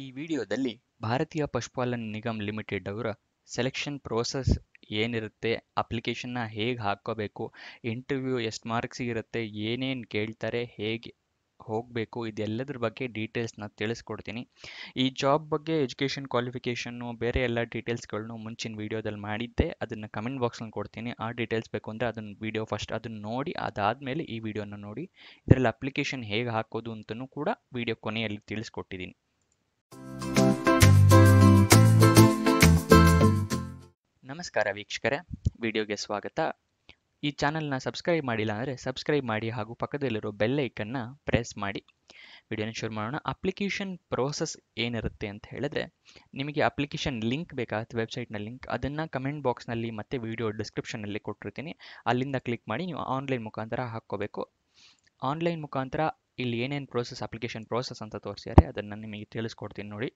ಈ ವಿಡಿಯೋದಲ್ಲಿ ಭಾರತೀಯ ಪಶುಪಾಲನಾ ನಿಗಮ್ ಲಿಮಿಟೆಡ್ ಅವರ ಸೆಲೆಕ್ಷನ್ ಪ್ರೋಸೆಸ್ ಏನಿರುತ್ತೆ, ಅಪ್ಲಿಕೇಶನ್ನ ಹೇಗೆ ಹಾಕ್ಕೋಬೇಕು, ಇಂಟರ್ವ್ಯೂ ಎಷ್ಟು ಮಾರ್ಕ್ಸಿಗೆ ಇರುತ್ತೆ, ಏನೇನು ಕೇಳ್ತಾರೆ, ಹೇಗೆ ಹೋಗಬೇಕು, ಇದೆಲ್ಲದ್ರ ಬಗ್ಗೆ ಡೀಟೇಲ್ಸ್ನ ತಿಳಿಸ್ಕೊಡ್ತೀನಿ. ಈ ಜಾಬ್ ಬಗ್ಗೆ ಎಜುಕೇಷನ್ ಕ್ವಾಲಿಫಿಕೇಷನ್ನು ಬೇರೆ ಎಲ್ಲ ಡೀಟೇಲ್ಸ್ಗಳನ್ನು ಮುಂಚಿನ ವೀಡಿಯೋದಲ್ಲಿ ಮಾಡಿದ್ದೆ, ಅದನ್ನು ಕಮೆಂಟ್ ಬಾಕ್ಸ್ನಲ್ಲಿ ಕೊಡ್ತೀನಿ. ಆ ಡೀಟೇಲ್ಸ್ ಬೇಕು ಅಂದರೆ ಅದನ್ನು ವೀಡಿಯೋ ಫಸ್ಟ್ ಅದನ್ನು ನೋಡಿ, ಅದಾದಮೇಲೆ ಈ ವಿಡಿಯೋನ ನೋಡಿ. ಇದರಲ್ಲಿ ಅಪ್ಲಿಕೇಶನ್ ಹೇಗೆ ಹಾಕೋದು ಅಂತಲೂ ಕೂಡ ವಿಡಿಯೋ ಕೊನೆಯಲ್ಲಿ ತಿಳಿಸ್ಕೊಟ್ಟಿದ್ದೀನಿ. ನಮಸ್ಕಾರ ವೀಕ್ಷಕರೇ, ವಿಡಿಯೋಗೆ ಸ್ವಾಗತ. ಈ ಚಾನಲ್ನ ಸಬ್ಸ್ಕ್ರೈಬ್ ಮಾಡಿಲ್ಲ ಅಂದರೆ ಸಬ್ಸ್ಕ್ರೈಬ್ ಮಾಡಿ ಹಾಗೂ ಪಕ್ಕದಲ್ಲಿರೋ ಬೆಲ್ ಐಕನ್ನ ಪ್ರೆಸ್ ಮಾಡಿ. ವಿಡಿಯೋನ ಶುರು ಮಾಡೋಣ. ಅಪ್ಲಿಕೇಶನ್ ಪ್ರೋಸೆಸ್ ಏನಿರುತ್ತೆ ಅಂತ ಹೇಳಿದ್ರೆ, ನಿಮಗೆ ಅಪ್ಲಿಕೇಶನ್ ಲಿಂಕ್ ಬೇಕಾಗುತ್ತೆ, ವೆಬ್ಸೈಟ್ನ ಲಿಂಕ್, ಅದನ್ನು ಕಮೆಂಟ್ ಬಾಕ್ಸ್ನಲ್ಲಿ ಮತ್ತು ವಿಡಿಯೋ ಡಿಸ್ಕ್ರಿಪ್ಷನಲ್ಲಿ ಕೊಟ್ಟಿರ್ತೀನಿ. ಅಲ್ಲಿಂದ ಕ್ಲಿಕ್ ಮಾಡಿ ನೀವು ಆನ್ಲೈನ್ ಮುಖಾಂತರ ಹಾಕ್ಕೋಬೇಕು. ಆನ್ಲೈನ್ ಮುಖಾಂತರ ಇಲ್ಲಿ ಏನೇನು ಪ್ರೋಸೆಸ್, ಅಪ್ಲಿಕೇಶನ್ ಪ್ರೋಸೆಸ್ ಅಂತ ತೋರಿಸಿದ್ದಾರೆ, ಅದನ್ನು ನಿಮಗೆ ತಿಳಿಸ್ಕೊಡ್ತೀನಿ ನೋಡಿ.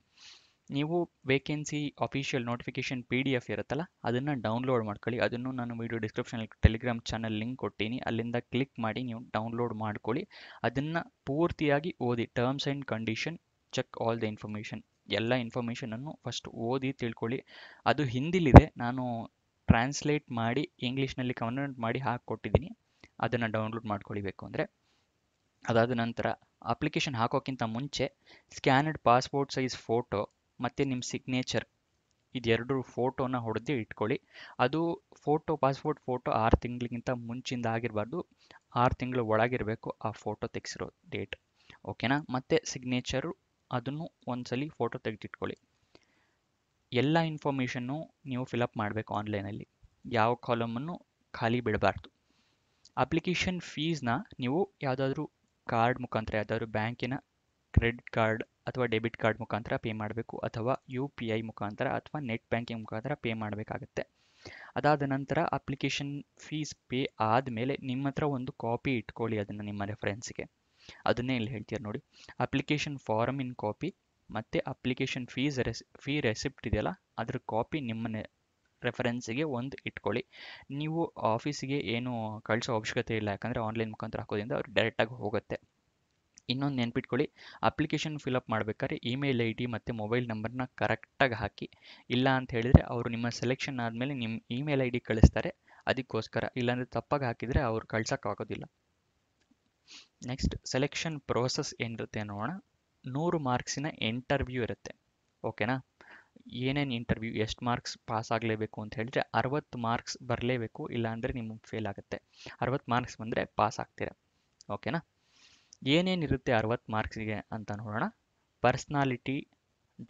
ನೀವು ವೇಕೆನ್ಸಿ ಅಫಿಷಿಯಲ್ ನೋಟಿಫಿಕೇಶನ್ PDF ಇರುತ್ತಲ್ಲ, ಅದನ್ನು ಡೌನ್ಲೋಡ್ ಮಾಡ್ಕೊಳ್ಳಿ. ಅದನ್ನು ನಾನು ವಿಡಿಯೋ ಡಿಸ್ಕ್ರಿಪ್ಷನಲ್ಲಿ ಟೆಲಿಗ್ರಾಮ್ ಚಾನಲ್ ಲಿಂಕ್ ಕೊಟ್ಟಿನಿ, ಅಲ್ಲಿಂದ ಕ್ಲಿಕ್ ಮಾಡಿ ನೀವು ಡೌನ್ಲೋಡ್ ಮಾಡ್ಕೊಳ್ಳಿ. ಅದನ್ನು ಪೂರ್ತಿಯಾಗಿ ಓದಿ. Terms and condition, check all the information, ಎಲ್ಲ ಇನ್ಫಾರ್ಮೇಷನನ್ನು ಫಸ್ಟ್ ಓದಿ ತಿಳ್ಕೊಳ್ಳಿ. ಅದು ಹಿಂದಿಲಿದೆ, ನಾನು ಟ್ರಾನ್ಸ್ಲೇಟ್ ಮಾಡಿ ಇಂಗ್ಲೀಷ್ನಲ್ಲಿ ಕನ್ವರ್ಟ್ ಮಾಡಿ ಹಾಕಿಕೊಟ್ಟಿದ್ದೀನಿ. ಅದನ್ನು ಡೌನ್ಲೋಡ್ ಮಾಡ್ಕೊಳ್ಬೇಕು ಅಂದರೆ. ಅದಾದ ನಂತರ ಅಪ್ಲಿಕೇಶನ್ ಹಾಕೋಕ್ಕಿಂತ ಮುಂಚೆ ಸ್ಕ್ಯಾನಡ್ ಪಾಸ್ಪೋರ್ಟ್ ಸೈಜ್ ಫೋಟೋ ಮತ್ತು ನಿಮ್ಮ ಸಿಗ್ನೇಚರ್, ಇದೆರಡು ಫೋಟೋನ ಹೊಡೆದು ಇಟ್ಕೊಳ್ಳಿ. ಅದು ಪಾಸ್ಪೋರ್ಟ್ ಫೋಟೋ 6 ತಿಂಗಳಿಗಿಂತ ಮುಂಚಿಂದ ಆಗಿರಬಾರ್ದು, 6 ತಿಂಗಳು ಒಳಗಿರಬೇಕು ಆ ಫೋಟೋ ತೆಗೆಸಿರೋ ಡೇಟ್. ಓಕೆನಾ? ಮತ್ತು ಸಿಗ್ನೇಚರು ಅದನ್ನು ಒಂದ್ಸಲಿ ಫೋಟೋ ತೆಗೆದಿಟ್ಕೊಳ್ಳಿ. ಎಲ್ಲ ಇನ್ಫಾರ್ಮೇಷನ್ನು ನೀವು ಫಿಲಪ್ ಮಾಡಬೇಕು ಆನ್ಲೈನಲ್ಲಿ, ಯಾವ ಕಾಲಮನ್ನು ಖಾಲಿ ಬಿಡಬಾರ್ದು. ಅಪ್ಲಿಕೇಶನ್ ಫೀಸ್ನ ನೀವು ಯಾವುದಾದ್ರೂ ಕಾರ್ಡ್ ಮುಖಾಂತರ, ಯಾವುದಾದ್ರೂ ಬ್ಯಾಂಕಿನ ಕ್ರೆಡಿಟ್ ಕಾರ್ಡ್ ಅಥವಾ ಡೆಬಿಟ್ ಕಾರ್ಡ್ ಮುಖಾಂತರ ಪೇ ಮಾಡಬೇಕು, ಅಥವಾ UPI ಮುಖಾಂತರ ಅಥವಾ ನೆಟ್ ಬ್ಯಾಂಕಿಂಗ್ ಮುಖಾಂತರ ಪೇ ಮಾಡಬೇಕಾಗತ್ತೆ. ಅದಾದ ನಂತರ ಅಪ್ಲಿಕೇಶನ್ ಫೀಸ್ ಪೇ ಆದಮೇಲೆ ನಿಮ್ಮ ಹತ್ರ ಒಂದು ಕಾಪಿ ಇಟ್ಕೊಳ್ಳಿ, ಅದನ್ನು ನಿಮ್ಮ ರೆಫರೆನ್ಸ್ಗೆ. ಅದನ್ನೇ ಇಲ್ಲಿ ಹೇಳ್ತೀರ ನೋಡಿ. ಅಪ್ಲಿಕೇಶನ್ ಫಾರಮ್ ಇನ್ ಕಾಪಿ ಮತ್ತು ಅಪ್ಲಿಕೇಶನ್ ಫೀ ರೆಸಿಪ್ಟ್ ಇದೆಯಲ್ಲ, ಅದ್ರ ಕಾಪಿ ನಿಮ್ಮ ರೆಫರೆನ್ಸಿಗೆ ಒಂದು ಇಟ್ಕೊಳ್ಳಿ. ನೀವು ಆಫೀಸಿಗೆ ಏನು ಕಳಿಸೋ ಅವಶ್ಯಕತೆ ಇಲ್ಲ, ಯಾಕಂದರೆ ಆನ್ಲೈನ್ ಮುಖಾಂತರ ಹಾಕೋದ್ರಿಂದ ಅವ್ರು ಡೈರೆಕ್ಟಾಗಿ ಹೋಗುತ್ತೆ. ಇನ್ನೊಂದು ನೆನ್ಪಿಟ್ಕೊಳ್ಳಿ, ಅಪ್ಲಿಕೇಶನ್ ಫಿಲಪ್ ಮಾಡಬೇಕಾದ್ರೆ ಇಮೇಲ್ ID ಮತ್ತು ಮೊಬೈಲ್ ನಂಬರ್ನ ಕರೆಕ್ಟಾಗಿ ಹಾಕಿ. ಇಲ್ಲ ಅಂತ ಹೇಳಿದರೆ ಅವರು ನಿಮ್ಮ ಸೆಲೆಕ್ಷನ್ ಆದಮೇಲೆ ನಿಮ್ಮ ಇಮೇಲ್ ID ಕಳಿಸ್ತಾರೆ, ಅದಕ್ಕೋಸ್ಕರ. ಇಲ್ಲಾಂದರೆ ತಪ್ಪಾಗಿ ಹಾಕಿದರೆ ಅವ್ರು ಕಳ್ಸೋಕ್ಕಾಗೋದಿಲ್ಲ. ನೆಕ್ಸ್ಟ್ ಸೆಲೆಕ್ಷನ್ ಪ್ರೋಸೆಸ್ ಏನಿರುತ್ತೆ ನೋಡೋಣ. 100 ಮಾರ್ಕ್ಸಿನ ಇಂಟರ್ವ್ಯೂ ಇರುತ್ತೆ. ಓಕೆನಾ? ಏನೇನು ಇಂಟರ್ವ್ಯೂ, ಎಷ್ಟು ಮಾರ್ಕ್ಸ್ ಪಾಸ್ ಆಗಲೇಬೇಕು ಅಂತ ಹೇಳಿದ್ರೆ 60 ಮಾರ್ಕ್ಸ್ ಬರಲೇಬೇಕು, ಇಲ್ಲಾಂದರೆ ನಿಮಗೆ ಫೇಲ್ ಆಗುತ್ತೆ. 60 ಮಾರ್ಕ್ಸ್ ಬಂದರೆ ಪಾಸ್ ಆಗ್ತೀರ. ಓಕೆನಾ? ಏನೇನಿರುತ್ತೆ 60 ಮಾರ್ಕ್ಸಿಗೆ ಅಂತ ನೋಡೋಣ. ಪರ್ಸ್ನಾಲಿಟಿ,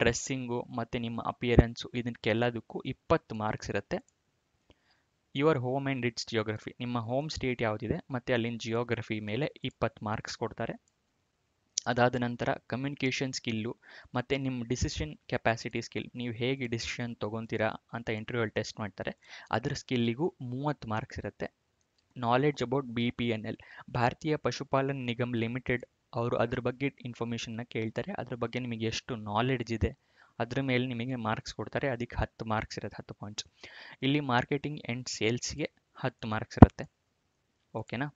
ಡ್ರೆಸ್ಸಿಂಗು ಮತ್ತು ನಿಮ್ಮ ಅಪಿಯರೆನ್ಸು, ಇದಕ್ಕೆಲ್ಲದಕ್ಕೂ 20 ಮಾರ್ಕ್ಸ್ ಇರುತ್ತೆ. Your home and it's geography, ನಿಮ್ಮ ಹೋಮ್ ಸ್ಟೇಟ್ ಯಾವುದಿದೆ ಮತ್ತು ಅಲ್ಲಿನ ಜಿಯೋಗ್ರಫಿ ಮೇಲೆ 20 ಮಾರ್ಕ್ಸ್ ಕೊಡ್ತಾರೆ. ಅದಾದ ನಂತರ ಕಮ್ಯುನಿಕೇಷನ್ ಸ್ಕಿಲ್ಲು ಮತ್ತು ನಿಮ್ಮ ಡಿಸಿಷನ್ ಕೆಪಾಸಿಟಿ ಸ್ಕಿಲ್, ನೀವು ಹೇಗೆ ಡಿಸಿಷನ್ ತೊಗೊತೀರಾ ಅಂತ ಇಂಟರ್ವ್ಯೂಲ್ಲಿ ಟೆಸ್ಟ್ ಮಾಡ್ತಾರೆ, ಅದ್ರ ಸ್ಕಿಲ್ಲಿಗೂ 30 ಮಾರ್ಕ್ಸ್ ಇರುತ್ತೆ. ನಾಲೆಡ್ಜ್ ಅಬೌಟ್ BPNL, ಭಾರತೀಯ ಪಶುಪಾಲನಾ ನಿಗಮ್ ಲಿಮಿಟೆಡ್, ಅವರು ಅದ್ರ ಬಗ್ಗೆ ಇನ್ಫಾರ್ಮೇಷನ್ನ ಕೇಳ್ತಾರೆ. ಅದ್ರ ಬಗ್ಗೆ ನಿಮಗೆ ಎಷ್ಟು ನಾಲೆಡ್ಜ್ ಇದೆ ಅದ್ರ ಮೇಲೆ ನಿಮಗೆ ಮಾರ್ಕ್ಸ್ ಕೊಡ್ತಾರೆ. ಅದಕ್ಕೆ 10 ಮಾರ್ಕ್ಸ್ ಇರುತ್ತೆ, 10 ಪಾಯಿಂಟ್ಸ್. ಇಲ್ಲಿ ಮಾರ್ಕೆಟಿಂಗ್ ಆ್ಯಂಡ್ ಸೇಲ್ಸ್ಗೆ 10 ಮಾರ್ಕ್ಸ್ ಇರುತ್ತೆ. ಓಕೆನಾ?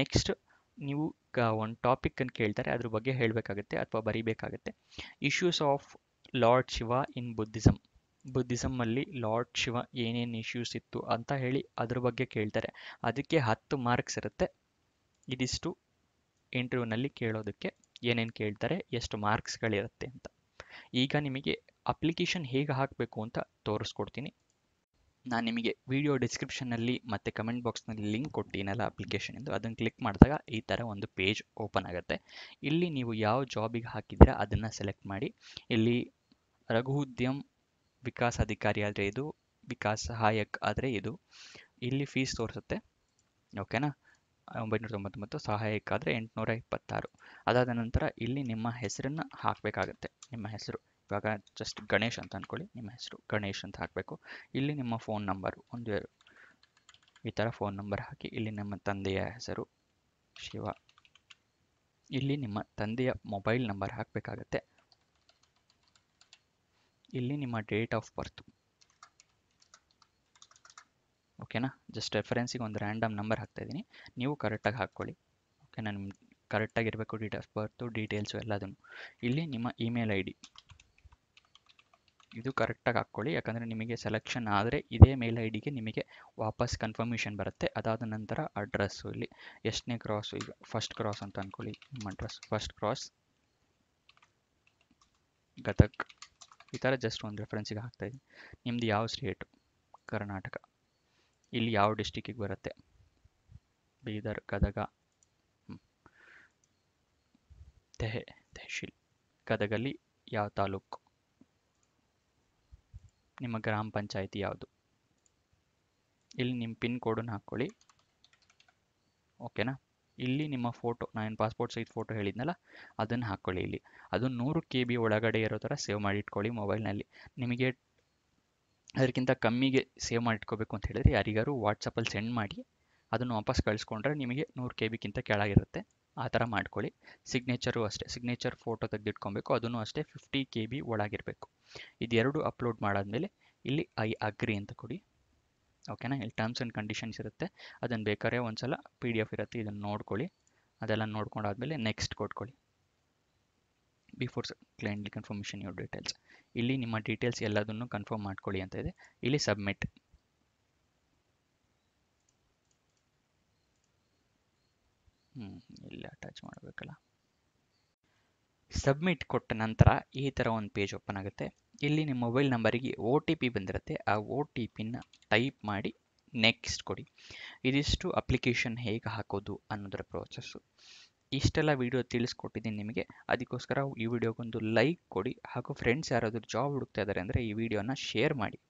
ನೆಕ್ಸ್ಟ್ ನೀವು ಒಂದು ಟಾಪಿಕನ್ನು ಕೇಳ್ತಾರೆ, ಅದ್ರ ಬಗ್ಗೆ ಹೇಳಬೇಕಾಗುತ್ತೆ ಅಥವಾ ಬರೀಬೇಕಾಗುತ್ತೆ. Issues of Lord Shiva in ಬುದ್ಧಿಸಮಲ್ಲಿ ಲಾರ್ಡ್ ಶಿವ ಏನೇನು ಇಶ್ಯೂಸ್ ಇತ್ತು ಅಂತ ಹೇಳಿ ಅದ್ರ ಬಗ್ಗೆ ಕೇಳ್ತಾರೆ. ಅದಕ್ಕೆ 10 ಮಾರ್ಕ್ಸ್ ಇರುತ್ತೆ. ಇದಿಷ್ಟು ಇಂಟರ್ವ್ಯೂನಲ್ಲಿ ಕೇಳೋದಕ್ಕೆ ಏನೇನು ಕೇಳ್ತಾರೆ, ಎಷ್ಟು ಮಾರ್ಕ್ಸ್ಗಳಿರುತ್ತೆ ಅಂತ. ಈಗ ನಿಮಗೆ ಅಪ್ಲಿಕೇಶನ್ ಹೇಗೆ ಹಾಕಬೇಕು ಅಂತ ತೋರಿಸ್ಕೊಡ್ತೀನಿ. ನಾನು ನಿಮಗೆ ವಿಡಿಯೋ ಡಿಸ್ಕ್ರಿಪ್ಷನ್ನಲ್ಲಿ ಮತ್ತು ಕಮೆಂಟ್ ಬಾಕ್ಸ್ನಲ್ಲಿ ಲಿಂಕ್ ಕೊಟ್ಟಿನಲ್ಲ ಅಪ್ಲಿಕೇಶನಿಂದು, ಅದನ್ನು ಕ್ಲಿಕ್ ಮಾಡಿದಾಗ ಈ ಥರ ಒಂದು ಪೇಜ್ ಓಪನ್ ಆಗುತ್ತೆ. ಇಲ್ಲಿ ನೀವು ಯಾವ ಜಾಬಿಗೆ ಹಾಕಿದ್ದೀರಾ ಅದನ್ನು ಸೆಲೆಕ್ಟ್ ಮಾಡಿ. ಇಲ್ಲಿ ರಘು ಉದ್ಯಮ್ ವಿಕಾಸ್ ಅಧಿಕಾರಿ ಆದರೆ ಇದು, ವಿಕಾಸ್ ಸಹಾಯಕ್ ಆದರೆ ಇದು. ಇಲ್ಲಿ ಫೀಸ್ ತೋರಿಸುತ್ತೆ. ಓಕೆನಾ? 999, ಸಹಾಯಕ ಆದರೆ 826. ಅದಾದ ನಂತರ ಇಲ್ಲಿ ನಿಮ್ಮ ಹೆಸರನ್ನು ಹಾಕಬೇಕಾಗತ್ತೆ. ನಿಮ್ಮ ಹೆಸರು ಇವಾಗ ಜಸ್ಟ್ ಗಣೇಶ್ ಅಂತ ಅಂದ್ಕೊಳ್ಳಿ, ನಿಮ್ಮ ಹೆಸರು ಗಣೇಶ್ ಅಂತ ಹಾಕಬೇಕು. ಇಲ್ಲಿ ನಿಮ್ಮ ಫೋನ್ ನಂಬರು ಈ ಥರ ಫೋನ್ ನಂಬರ್ ಹಾಕಿ. ಇಲ್ಲಿ ನಮ್ಮ ತಂದೆಯ ಹೆಸರು ಶಿವ, ಇಲ್ಲಿ ನಿಮ್ಮ ತಂದೆಯ ಮೊಬೈಲ್ ನಂಬರ್ ಹಾಕಬೇಕಾಗತ್ತೆ. ಇಲ್ಲಿ ನಿಮ್ಮ ಡೇಟ್ ಆಫ್ ಬರ್ತ್. ಓಕೆನಾ? ಜಸ್ಟ್ ರೆಫರೆನ್ಸಿಗೆ ಒಂದು ರ್ಯಾಂಡಮ್ ನಂಬರ್ ಹಾಕ್ತಾಯಿದ್ದೀನಿ, ನೀವು ಕರೆಕ್ಟಾಗಿ ಹಾಕ್ಕೊಳ್ಳಿ. ಓಕೆನಾ? ನಿಮ್ಮ ಕರೆಕ್ಟಾಗಿರಬೇಕು, ಡೇಟ್ ಆಫ್ ಬರ್ತು, ಡೀಟೇಲ್ಸು ಎಲ್ಲದನ್ನು. ಇಲ್ಲಿ ನಿಮ್ಮ ಇಮೇಲ್ ID, ಇದು ಕರೆಕ್ಟಾಗಿ ಹಾಕ್ಕೊಳ್ಳಿ, ಯಾಕಂದರೆ ನಿಮಗೆ ಸೆಲೆಕ್ಷನ್ ಆದರೆ ಇದೇ ಮೇಲ್ ಐ ಡಿಗೆ ನಿಮಗೆ ವಾಪಸ್ ಕನ್ಫರ್ಮೇಷನ್ ಬರುತ್ತೆ. ಅದಾದ ನಂತರ ಅಡ್ರೆಸ್ಸು ಇಲ್ಲಿ ಎಷ್ಟನೇ ಕ್ರಾಸು, ಈಗ ಫಸ್ಟ್ ಕ್ರಾಸ್ ಅಂತ ಅಂದ್ಕೊಳ್ಳಿ. ನಿಮ್ಮ ಅಡ್ರೆಸ್ ಫಸ್ಟ್ ಕ್ರಾಸ್ ಗದಗ್, ಈ ಥರ ಜಸ್ಟ್ ಒಂದು ರೆಫರೆನ್ಸಿಗೆ ಹಾಕ್ತಾಯಿದ್ದೀನಿ. ನಿಮ್ಮದು ಯಾವ ಸ್ಟೇಟು? ಕರ್ನಾಟಕ. ಇಲ್ಲಿ ಯಾವ ಡಿಸ್ಟಿಕ್ಕಿಗೆ ಬರುತ್ತೆ? ಬೀದರ್, ಗದಗ, ತೆಹಶೀಲ್. ಗದಗಲ್ಲಿ ಯಾವ ತಾಲೂಕು? ನಿಮ್ಮ ಗ್ರಾಮ ಪಂಚಾಯಿತಿ ಯಾವುದು? ಇಲ್ಲಿ ನಿಮ್ಮ ಪಿನ್ ಕೋಡನ್ನು ಹಾಕ್ಕೊಳ್ಳಿ. ಓಕೆನಾ? ಇಲ್ಲಿ ನಿಮ್ಮ ಫೋಟೋ, ನಾನು ಪಾಸ್ಪೋರ್ಟ್ ಸೈಜ್ ಫೋಟೋ ಹೇಳಿದ್ನಲ್ಲ ಅದನ್ನು ಹಾಕ್ಕೊಳ್ಳಿ. ಇಲ್ಲಿ ಅದು 100 KB ಒಳಗಡೆ ಇರೋ ಥರ ಸೇವ್ ಮಾಡಿ ಇಟ್ಕೊಳ್ಳಿ ಮೊಬೈಲ್ನಲ್ಲಿ. ನಿಮಗೆ ಅದಕ್ಕಿಂತ ಕಮ್ಮಿಗೆ ಸೇವ್ ಮಾಡಿ ಇಟ್ಕೋಬೇಕು ಅಂತ ಹೇಳಿದರೆ ಯಾರಿಗಾರು ವಾಟ್ಸಪ್ಪಲ್ಲಿ ಸೆಂಡ್ ಮಾಡಿ ಅದನ್ನು ವಾಪಸ್ ಕಳಿಸ್ಕೊಂಡ್ರೆ ನಿಮಗೆ 100 KBಗಿಂತ ಕೆಳಗಿರುತ್ತೆ. ಆ ಥರ ಮಾಡ್ಕೊಳ್ಳಿ. ಸಿಗ್ನೇಚರು ಅಷ್ಟೇ, ಸಿಗ್ನೇಚರ್ ಫೋಟೋ ತೆಗೆದಿಟ್ಕೊಬೇಕು, ಅದನ್ನು ಅಷ್ಟೇ 50 KB ಒಳಗಿರಬೇಕು. ಇದೆರಡು ಅಪ್ಲೋಡ್ ಮಾಡಾದಮೇಲೆ ಇಲ್ಲಿ ಐ ಅಗ್ರಿ ಅಂತ ಕೊಡಿ. ಓಕೆನಾ? ಇಲ್ಲಿ ಟರ್ಮ್ಸ್ ಆ್ಯಂಡ್ ಕಂಡೀಷನ್ಸ್ ಇರುತ್ತೆ, ಅದನ್ನು ಬೇಕಾದ್ರೆ ಒಂದ್ಸಲ PDF ಇರುತ್ತೆ, ಇದನ್ನು ನೋಡ್ಕೊಳ್ಳಿ. ಅದೆಲ್ಲ ನೋಡ್ಕೊಂಡಾದ್ಮೇಲೆ ನೆಕ್ಸ್ಟ್ ಕೊಟ್ಕೊಳ್ಳಿ. Before client confirmation your details, ಇಲ್ಲಿ ನಿಮ್ಮ ಡೀಟೇಲ್ಸ್ ಎಲ್ಲದನ್ನು ಕನ್ಫರ್ಮ್ ಮಾಡ್ಕೊಳ್ಳಿ ಅಂತ ಇದೆ. ಇಲ್ಲಿ ಸಬ್ಮಿಟ್. ಇಲ್ಲಿ ಅಟ್ಯಾಚ್ ಮಾಡಬೇಕಲ್ಲ. ಸಬ್ಮಿಟ್ ಕೊಟ್ಟ ನಂತರ ಈ ಥರ ಒಂದು ಪೇಜ್ ಓಪನ್ ಆಗುತ್ತೆ. ಇಲ್ಲಿ ನಿಮ್ಮ ಮೊಬೈಲ್ ನಂಬರಿಗೆ OTP ಬಂದಿರುತ್ತೆ, ಆ OTPನ ಟೈಪ್ ಮಾಡಿ ನೆಕ್ಸ್ಟ್ ಕೊಡಿ. ಇದಿಷ್ಟು ಅಪ್ಲಿಕೇಶನ್ ಹೇಗೆ ಹಾಕೋದು ಅನ್ನೋದರ ಪ್ರೋಸೆಸ್ಸು. ಇಷ್ಟೆಲ್ಲ ವಿಡಿಯೋ ತಿಳಿಸ್ಕೊಟ್ಟಿದ್ದೀನಿ ನಿಮಗೆ, ಅದಕ್ಕೋಸ್ಕರ ಈ ವಿಡಿಯೋಗೊಂದು ಲೈಕ್ ಕೊಡಿ ಹಾಗೂ ಫ್ರೆಂಡ್ಸ್ ಯಾರಾದರೂ ಜಾಬ್ ಹುಡುಕ್ತಾ ಇದ್ದಾರೆ ಅಂದರೆ ಈ ವಿಡಿಯೋನ ಶೇರ್ ಮಾಡಿ.